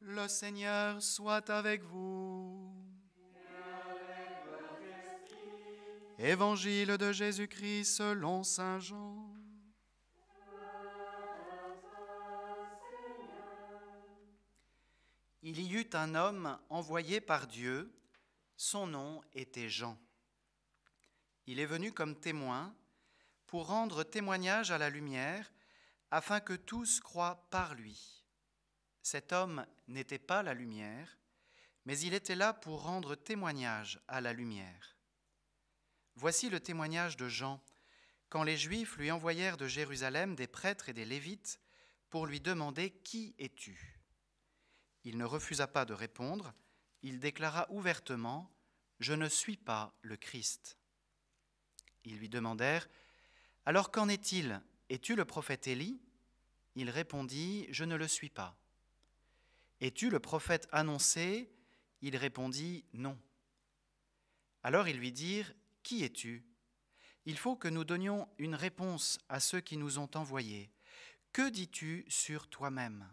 Le Seigneur soit avec vous. Évangile de Jésus-Christ selon saint Jean. Il y eut un homme envoyé par Dieu, son nom était Jean. Il est venu comme témoin pour rendre témoignage à la lumière, afin que tous croient par lui. Cet homme n'était pas la lumière, mais il était là pour rendre témoignage à la lumière. Voici le témoignage de Jean, quand les Juifs lui envoyèrent de Jérusalem des prêtres et des Lévites pour lui demander « Qui es-tu » Il ne refusa pas de répondre, il déclara ouvertement « Je ne suis pas le Christ ». Ils lui demandèrent « Alors qu'en est-il ? Es-tu le prophète Élie » Il répondit « Je ne le suis pas ». « Es-tu le prophète annoncé » Il répondit « Non ». Alors ils lui dirent « Qui es-tu » Il faut que nous donnions une réponse à ceux qui nous ont envoyés. Que dis-tu sur toi-même ?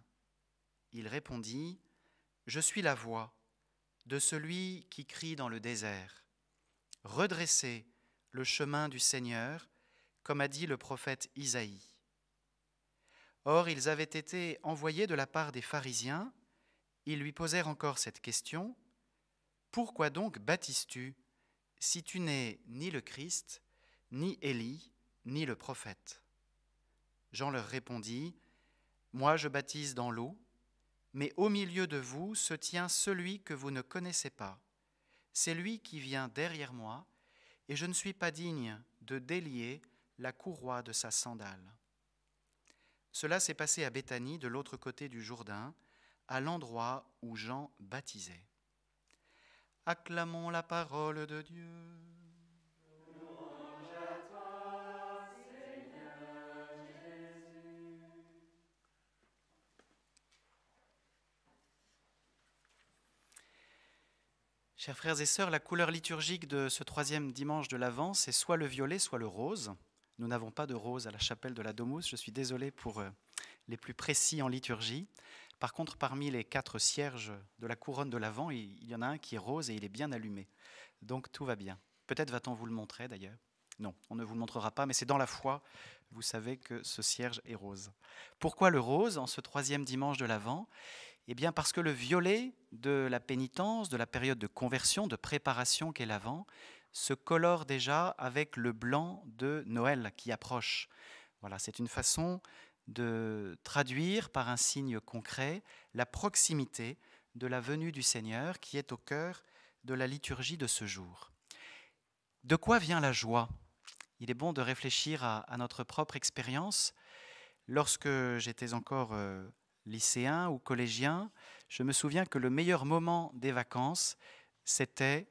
Il répondit « Je suis la voix de celui qui crie dans le désert. Redressez le chemin du Seigneur, comme a dit le prophète Isaïe. » Or, ils avaient été envoyés de la part des pharisiens. Ils lui posèrent encore cette question. « Pourquoi donc baptises-tu, si tu n'es ni le Christ, ni Élie, ni le prophète ?» Jean leur répondit, « Moi je baptise dans l'eau, mais au milieu de vous se tient celui que vous ne connaissez pas. C'est lui qui vient derrière moi, et je ne suis pas digne de délier la courroie de sa sandale. » Cela s'est passé à Béthanie, de l'autre côté du Jourdain, à l'endroit où Jean baptisait. Acclamons la parole de Dieu. Louange à toi, Seigneur Jésus. Chers frères et sœurs, la couleur liturgique de ce troisième dimanche de l'Avent, c'est soit le violet, soit le rose. Nous n'avons pas de rose à la chapelle de la Domus, je suis désolé pour les plus précis en liturgie. Par contre, parmi les 4 cierges de la couronne de l'Avent, il y en a un qui est rose et il est bien allumé. Donc tout va bien. Peut-être va-t-on vous le montrer d'ailleurs. Non, on ne vous le montrera pas, mais c'est dans la foi, vous savez que ce cierge est rose. Pourquoi le rose en ce troisième dimanche de l'Avent ? Eh bien parce que le violet de la pénitence, de la période de conversion, de préparation qu'est l'Avent, se colore déjà avec le blanc de Noël qui approche. Voilà, c'est une façon de traduire par un signe concret la proximité de la venue du Seigneur qui est au cœur de la liturgie de ce jour. De quoi vient la joie ? Il est bon de réfléchir à notre propre expérience. Lorsque j'étais encore lycéen ou collégien, je me souviens que le meilleur moment des vacances, c'était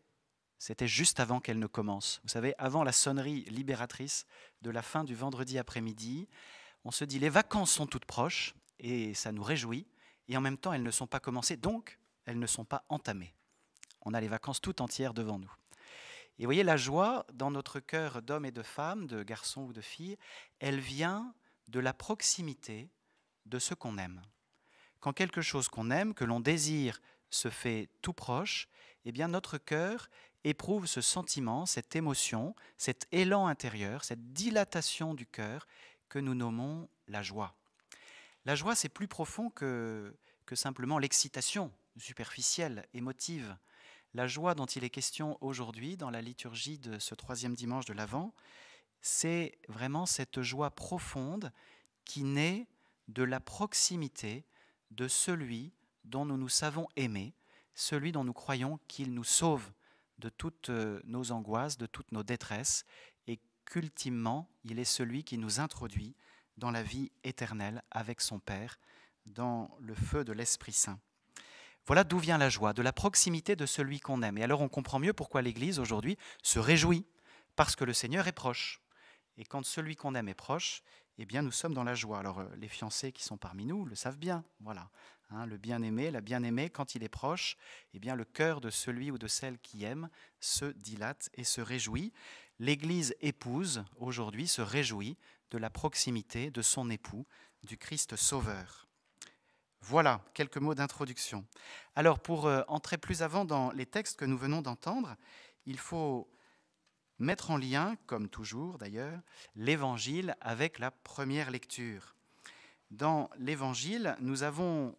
juste avant qu'elles ne commencent. Vous savez, avant la sonnerie libératrice de la fin du vendredi après-midi, on se dit les vacances sont toutes proches et ça nous réjouit, et en même temps elles ne sont pas commencées, donc elles ne sont pas entamées. On a les vacances tout entières devant nous. Et vous voyez, la joie dans notre cœur d'hommes et de femmes, de garçons ou de filles, elle vient de la proximité de ce qu'on aime. Quand quelque chose qu'on aime, que l'on désire, se fait tout proche, eh bien notre cœur éprouve ce sentiment, cette émotion, cet élan intérieur, cette dilatation du cœur que nous nommons la joie. La joie, c'est plus profond que simplement l'excitation superficielle, émotive. La joie dont il est question aujourd'hui dans la liturgie de ce troisième dimanche de l'Avent, c'est vraiment cette joie profonde qui naît de la proximité de celui dont nous nous savons aimer, celui dont nous croyons qu'il nous sauve de toutes nos angoisses, de toutes nos détresses, et qu'ultimement, il est celui qui nous introduit dans la vie éternelle avec son Père, dans le feu de l'Esprit Saint. Voilà d'où vient la joie, de la proximité de celui qu'on aime. Et alors on comprend mieux pourquoi l'Église aujourd'hui se réjouit, parce que le Seigneur est proche. Et quand celui qu'on aime est proche, eh bien nous sommes dans la joie. Alors les fiancés qui sont parmi nous le savent bien, voilà. Le bien-aimé, la bien-aimée, quand il est proche, eh bien le cœur de celui ou de celle qui aime se dilate et se réjouit. L'Église épouse aujourd'hui se réjouit de la proximité de son époux, du Christ Sauveur. Voilà, quelques mots d'introduction. Alors, pour entrer plus avant dans les textes que nous venons d'entendre, il faut mettre en lien, comme toujours d'ailleurs, l'Évangile avec la première lecture. Dans l'Évangile, nous avons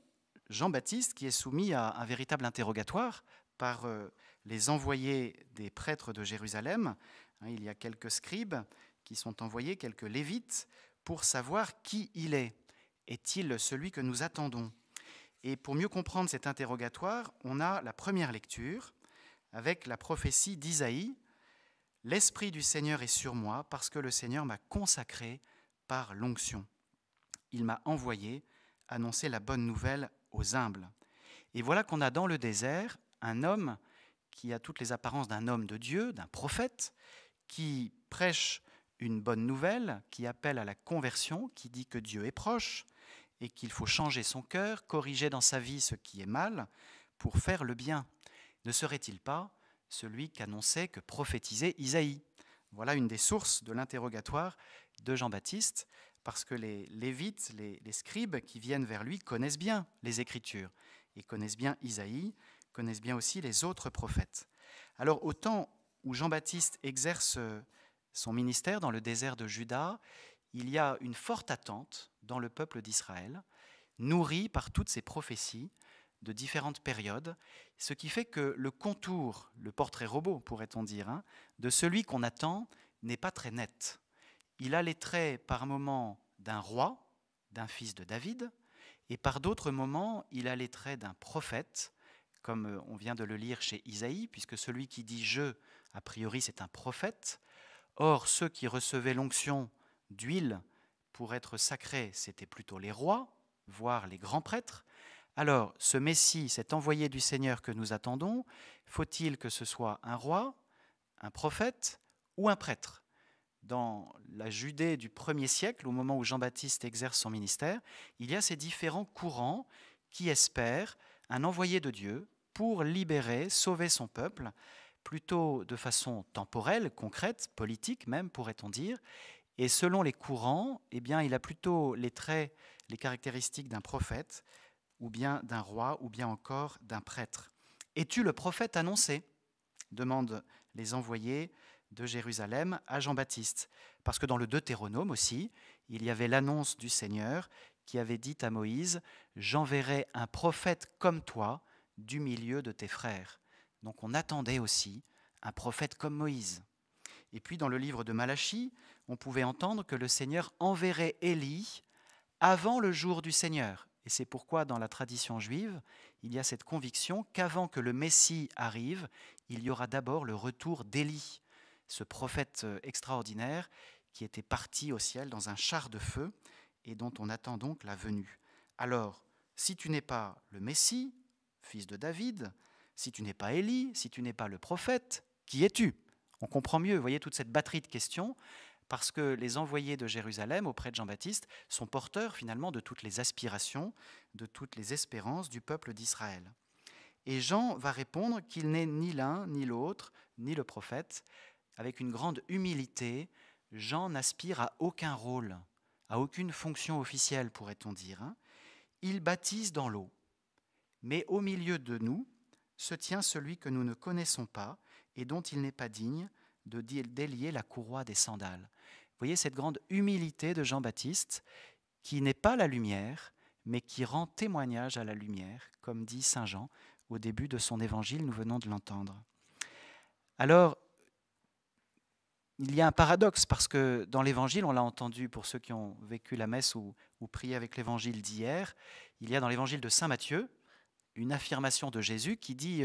Jean-Baptiste qui est soumis à un véritable interrogatoire par les envoyés des prêtres de Jérusalem. Il y a quelques scribes qui sont envoyés, quelques lévites, pour savoir qui il est. Est-il celui que nous attendons ? Et pour mieux comprendre cet interrogatoire, on a la première lecture avec la prophétie d'Isaïe. « L'Esprit du Seigneur est sur moi parce que le Seigneur m'a consacré par l'onction. Il m'a envoyé annoncer la bonne nouvelle aux humbles. » Et voilà qu'on a dans le désert un homme qui a toutes les apparences d'un homme de Dieu, d'un prophète, qui prêche une bonne nouvelle, qui appelle à la conversion, qui dit que Dieu est proche et qu'il faut changer son cœur, corriger dans sa vie ce qui est mal pour faire le bien. Ne serait-il pas celui qu'annonçait, que prophétisait Isaïe ? Voilà une des sources de l'interrogatoire de Jean-Baptiste, parce que les Lévites, les scribes qui viennent vers lui connaissent bien les Écritures, et connaissent bien Isaïe, connaissent bien aussi les autres prophètes. Alors au temps où Jean-Baptiste exerce son ministère dans le désert de Juda, il y a une forte attente dans le peuple d'Israël, nourrie par toutes ces prophéties de différentes périodes, ce qui fait que le contour, le portrait robot pourrait-on dire, de celui qu'on attend n'est pas très net. Il a les traits par moments d'un roi, d'un fils de David, et par d'autres moments, il a les traits d'un prophète, comme on vient de le lire chez Isaïe, puisque celui qui dit « je », a priori, c'est un prophète. Or, ceux qui recevaient l'onction d'huile pour être sacrés, c'était plutôt les rois, voire les grands prêtres. Alors, ce Messie, cet envoyé du Seigneur que nous attendons, faut-il que ce soit un roi, un prophète ou un prêtre ? Dans la Judée du 1er siècle, au moment où Jean-Baptiste exerce son ministère, il y a ces différents courants qui espèrent un envoyé de Dieu pour libérer, sauver son peuple, plutôt de façon temporelle, concrète, politique même, pourrait-on dire. Et selon les courants, eh bien, il a plutôt les traits, les caractéristiques d'un prophète, ou bien d'un roi, ou bien encore d'un prêtre. « Es-tu le prophète annoncé ?» demandent les envoyés de Jérusalem à Jean-Baptiste. Parce que dans le Deutéronome aussi, il y avait l'annonce du Seigneur qui avait dit à Moïse « J'enverrai un prophète comme toi du milieu de tes frères. » Donc on attendait aussi un prophète comme Moïse. Et puis dans le livre de Malachie, on pouvait entendre que le Seigneur enverrait Élie avant le jour du Seigneur. Et c'est pourquoi dans la tradition juive, il y a cette conviction qu'avant que le Messie arrive, il y aura d'abord le retour d'Élie, ce prophète extraordinaire qui était parti au ciel dans un char de feu et dont on attend donc la venue. Alors, si tu n'es pas le Messie, fils de David, si tu n'es pas Élie, si tu n'es pas le prophète, qui es-tu ? On comprend mieux, vous voyez, toute cette batterie de questions, parce que les envoyés de Jérusalem auprès de Jean-Baptiste sont porteurs finalement de toutes les aspirations, de toutes les espérances du peuple d'Israël. Et Jean va répondre qu'il n'est ni l'un, ni l'autre, ni le prophète. Avec une grande humilité, Jean n'aspire à aucun rôle, à aucune fonction officielle, pourrait-on dire. Il baptise dans l'eau. Mais au milieu de nous se tient celui que nous ne connaissons pas et dont il n'est pas digne de délier la courroie des sandales. Vous voyez cette grande humilité de Jean-Baptiste qui n'est pas la lumière, mais qui rend témoignage à la lumière, comme dit saint Jean au début de son évangile, nous venons de l'entendre. Alors, il y a un paradoxe, parce que dans l'évangile, on l'a entendu pour ceux qui ont vécu la messe ou prié avec l'évangile d'hier, il y a dans l'évangile de saint Matthieu une affirmation de Jésus qui dit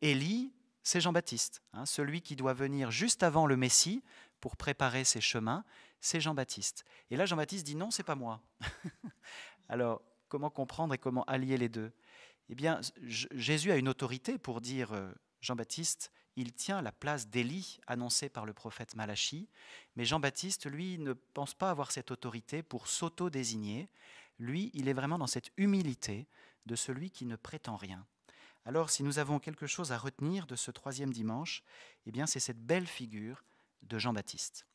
Élie, c'est Jean-Baptiste, celui qui doit venir juste avant le Messie pour préparer ses chemins, c'est Jean-Baptiste. Et là, Jean-Baptiste dit non, c'est pas moi. Alors, comment comprendre et comment allier les deux ? Eh bien, Jésus a une autorité pour dire Jean-Baptiste, il tient la place d'Élie annoncée par le prophète Malachie, mais Jean-Baptiste, lui, ne pense pas avoir cette autorité pour s'auto-désigner. Lui, il est vraiment dans cette humilité de celui qui ne prétend rien. Alors, si nous avons quelque chose à retenir de ce 3e dimanche, eh bien, c'est cette belle figure de Jean-Baptiste.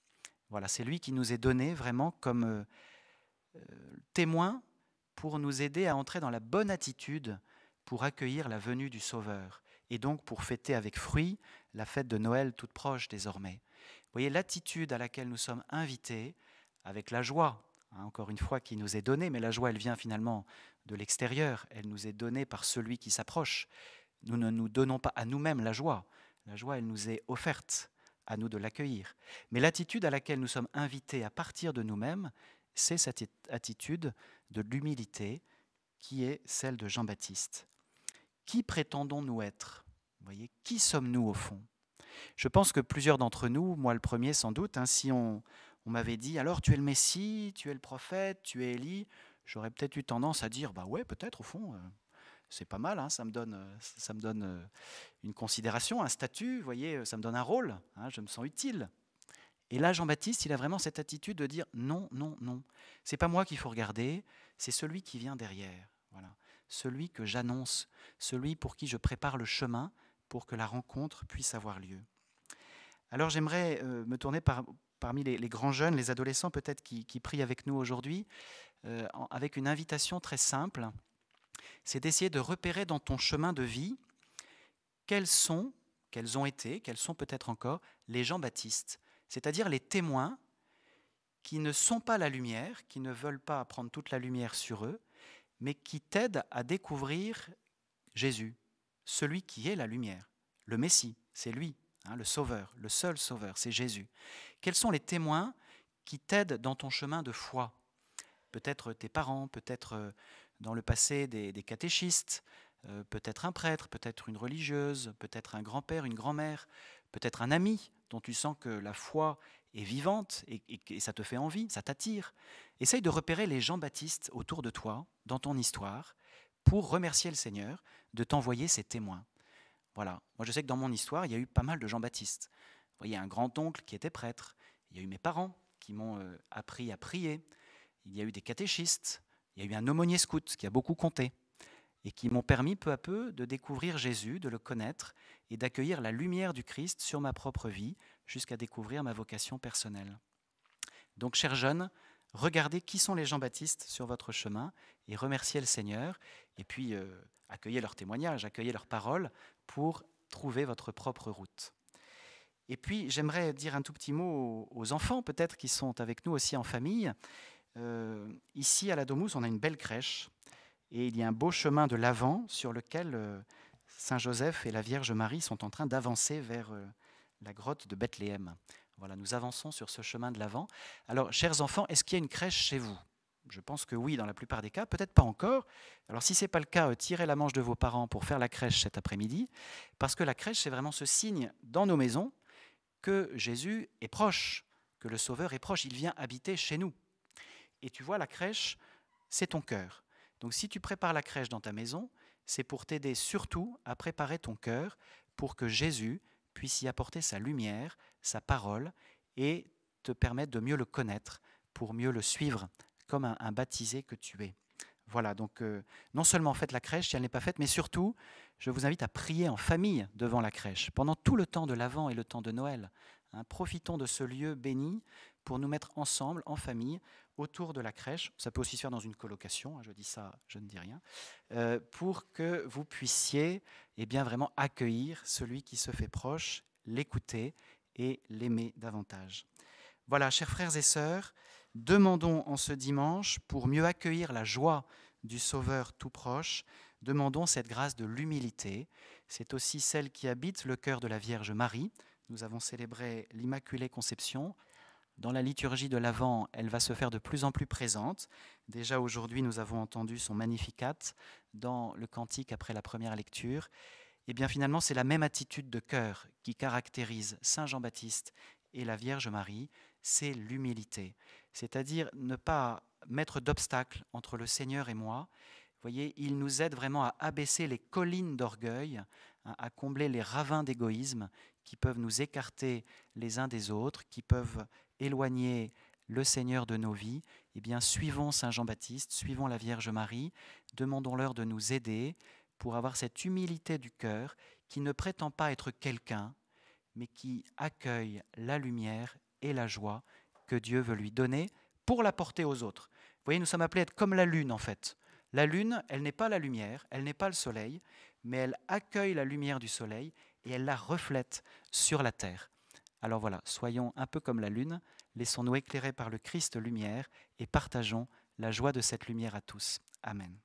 Voilà, c'est lui qui nous est donné vraiment comme témoin pour nous aider à entrer dans la bonne attitude pour accueillir la venue du Sauveur et donc pour fêter avec fruit la fête de Noël toute proche désormais. Vous voyez l'attitude à laquelle nous sommes invités avec la joie, encore une fois, qui nous est donnée, mais la joie, elle vient finalement de l'extérieur, elle nous est donnée par celui qui s'approche. Nous ne nous donnons pas à nous-mêmes la joie, elle nous est offerte, à nous de l'accueillir. Mais l'attitude à laquelle nous sommes invités à partir de nous-mêmes, c'est cette attitude de l'humilité qui est celle de Jean-Baptiste. Qui prétendons-nous être? Vous voyez, qui sommes-nous au fond? Je pense que plusieurs d'entre nous, moi le premier sans doute, si on m'avait dit « Alors tu es le Messie, tu es le prophète, tu es Élie », j'aurais peut-être eu tendance à dire « Bah ouais, peut-être au fond, c'est pas mal, ça me donne une considération, un statut, vous voyez, ça me donne un rôle, je me sens utile ». Et là, Jean-Baptiste, il a vraiment cette attitude de dire « Non, non, non, c'est pas moi qu'il faut regarder, c'est celui qui vient derrière, voilà, celui que j'annonce, celui pour qui je prépare le chemin pour que la rencontre puisse avoir lieu ». Alors j'aimerais me tourner parmi les grands jeunes, les adolescents peut-être qui prient avec nous aujourd'hui, avec une invitation très simple, c'est d'essayer de repérer dans ton chemin de vie quels ont été, quels sont peut-être encore les Jean-Baptiste, c'est-à-dire les témoins qui ne sont pas la lumière, qui ne veulent pas prendre toute la lumière sur eux, mais qui t'aident à découvrir Jésus, celui qui est la lumière, le Messie, c'est lui. Le Sauveur, le seul Sauveur, c'est Jésus. Quels sont les témoins qui t'aident dans ton chemin de foi? Peut-être tes parents, peut-être dans le passé des catéchistes, peut-être un prêtre, peut-être une religieuse, peut-être un grand-père, une grand-mère, peut-être un ami dont tu sens que la foi est vivante et ça te fait envie, ça t'attire. Essaye de repérer les Jean-Baptiste autour de toi, dans ton histoire, pour remercier le Seigneur de t'envoyer ces témoins. Voilà. Moi, je sais que dans mon histoire, il y a eu pas mal de Jean-Baptiste. Vous voyez, un grand-oncle qui était prêtre. Il y a eu mes parents qui m'ont appris à prier. Il y a eu des catéchistes. Il y a eu un aumônier scout qui a beaucoup compté et qui m'ont permis peu à peu de découvrir Jésus, de le connaître et d'accueillir la lumière du Christ sur ma propre vie jusqu'à découvrir ma vocation personnelle. Donc, chers jeunes, regardez qui sont les Jean-Baptiste sur votre chemin et remerciez le Seigneur. Et puis, accueillez leurs témoignages, accueillez leurs paroles pour trouver votre propre route. Et puis, j'aimerais dire un tout petit mot aux enfants, peut-être, qui sont avec nous aussi en famille. Ici, à la Domus, on a une belle crèche. Et il y a un beau chemin de l'Avent sur lequel Saint Joseph et la Vierge Marie sont en train d'avancer vers la grotte de Bethléem. Voilà, nous avançons sur ce chemin de l'Avent. Alors, chers enfants, est-ce qu'il y a une crèche chez vous? Je pense que oui, dans la plupart des cas, peut-être pas encore. Alors si ce n'est pas le cas, tirez la manche de vos parents pour faire la crèche cet après-midi, parce que la crèche, c'est vraiment ce signe dans nos maisons que Jésus est proche, que le Sauveur est proche, il vient habiter chez nous. Et tu vois, la crèche, c'est ton cœur. Donc si tu prépares la crèche dans ta maison, c'est pour t'aider surtout à préparer ton cœur pour que Jésus puisse y apporter sa lumière, sa parole, et te permettre de mieux le connaître, pour mieux le suivre, comme un baptisé que tu es. Voilà, donc non seulement faites la crèche si elle n'est pas faite, mais surtout, je vous invite à prier en famille devant la crèche, pendant tout le temps de l'Avent et le temps de Noël. Profitons de ce lieu béni pour nous mettre ensemble, en famille, autour de la crèche. Ça peut aussi se faire dans une colocation, je dis ça, je ne dis rien, pour que vous puissiez bien vraiment accueillir celui qui se fait proche, l'écouter et l'aimer davantage. Voilà, chers frères et sœurs, demandons en ce dimanche, pour mieux accueillir la joie du Sauveur tout proche, demandons cette grâce de l'humilité. C'est aussi celle qui habite le cœur de la Vierge Marie. Nous avons célébré l'Immaculée Conception. Dans la liturgie de l'Avent, elle va se faire de plus en plus présente. Déjà aujourd'hui, nous avons entendu son Magnificat dans le cantique après la première lecture. Et bien finalement, c'est la même attitude de cœur qui caractérise Saint Jean-Baptiste et la Vierge Marie, c'est l'humilité. C'est-à-dire ne pas mettre d'obstacle entre le Seigneur et moi. Vous voyez, il nous aide vraiment à abaisser les collines d'orgueil, à combler les ravins d'égoïsme qui peuvent nous écarter les uns des autres, qui peuvent éloigner le Seigneur de nos vies. Eh bien, suivons Saint Jean-Baptiste, suivons la Vierge Marie, demandons-leur de nous aider pour avoir cette humilité du cœur qui ne prétend pas être quelqu'un, mais qui accueille la lumière et la joie que Dieu veut lui donner pour l'apporter aux autres. Vous voyez, nous sommes appelés à être comme la lune en fait. La lune, elle n'est pas la lumière, elle n'est pas le soleil, mais elle accueille la lumière du soleil et elle la reflète sur la terre. Alors voilà, soyons un peu comme la lune, laissons-nous éclairer par le Christ lumière et partageons la joie de cette lumière à tous. Amen.